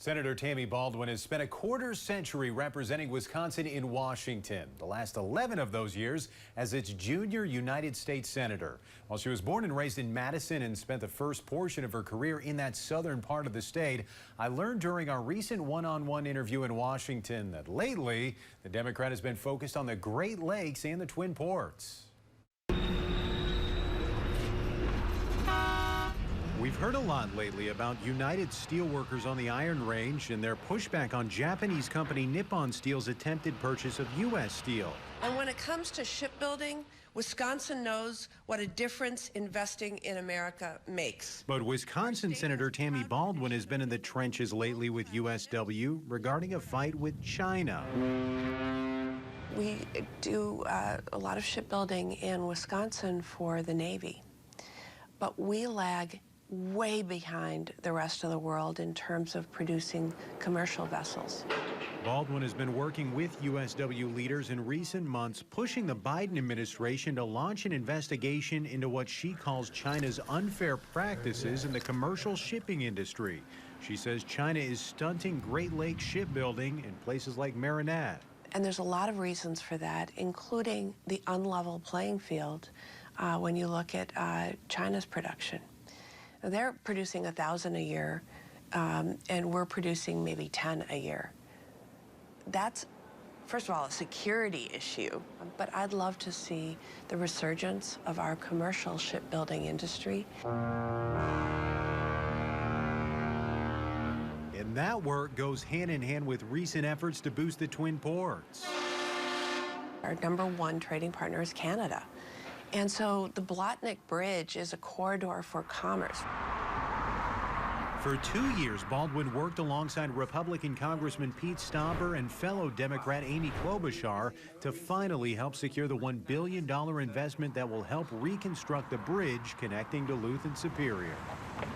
Senator Tammy Baldwin has spent a quarter-century representing Wisconsin in Washington, the last 11 of those years as its junior United States Senator. While she was born and raised in Madison and spent the first portion of her career in that southern part of the state, I learned during our recent one-on-one interview in Washington that lately the Democrat has been focused on the Great Lakes and the Twin Ports. We've heard a lot lately about United Steelworkers on the Iron Range and their pushback on Japanese company Nippon Steel's attempted purchase of U.S. Steel. And when it comes to shipbuilding, Wisconsin knows what a difference investing in America makes. But Wisconsin Senator Tammy Baldwin has been in the trenches lately with USW regarding a fight with China. We do a lot of shipbuilding in Wisconsin for the Navy, but we lag way behind the rest of the world in terms of producing commercial vessels. Baldwin has been working with USW leaders in recent months, pushing the Biden administration to launch an investigation into what she calls China's unfair practices in the commercial shipping industry. She says China is stunting Great Lakes shipbuilding in places like Marinette. And there's a lot of reasons for that, including the unlevel playing field when you look at China's production. They're producing 1,000 a year, and we're producing maybe 10 a year. That's, first of all, a security issue, but I'd love to see the resurgence of our commercial shipbuilding industry. And that work goes hand in hand with recent efforts to boost the Twin Ports. Our #1 trading partner is Canada. And so the Blatnick Bridge is a corridor for commerce. For 2 years, Baldwin worked alongside Republican Congressman Pete Stauber and fellow Democrat Amy Klobuchar to finally help secure the $1 billion investment that will help reconstruct the bridge connecting Duluth and Superior.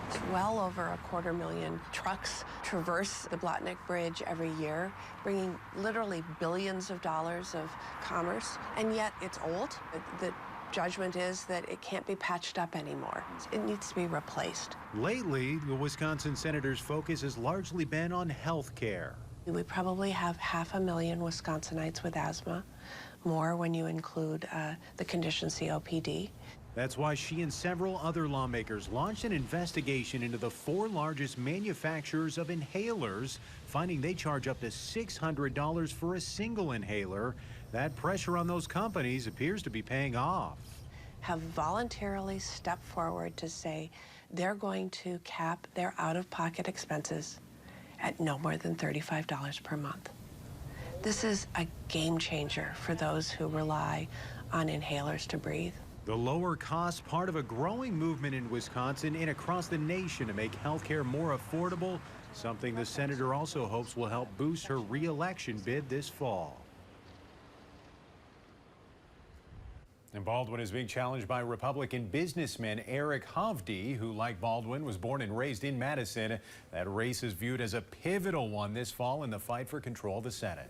It's well over 250,000 trucks traverse the Blatnick Bridge every year, bringing literally billions of dollars of commerce, and yet it's old. The judgment is that it can't be patched up anymore. It needs to be replaced. Lately, the Wisconsin senator's focus has largely been on health care. We probably have 500,000 Wisconsinites with asthma, more when you include the condition COPD. That's why she and several other lawmakers launched an investigation into the 4 largest manufacturers of inhalers, finding they charge up to $600 for a single inhaler. That pressure on those companies appears to be paying off. Have voluntarily stepped forward to say they're going to cap their out-of-pocket expenses at no more than $35 per month. This is a game changer for those who rely on inhalers to breathe. The lower cost part of a growing movement in Wisconsin and across the nation to make health care more affordable, something the senator also hopes will help boost her re-election bid this fall. And Baldwin is being challenged by Republican businessman Eric Hovde, who, like Baldwin, was born and raised in Madison. That race is viewed as a pivotal one this fall in the fight for control of the Senate.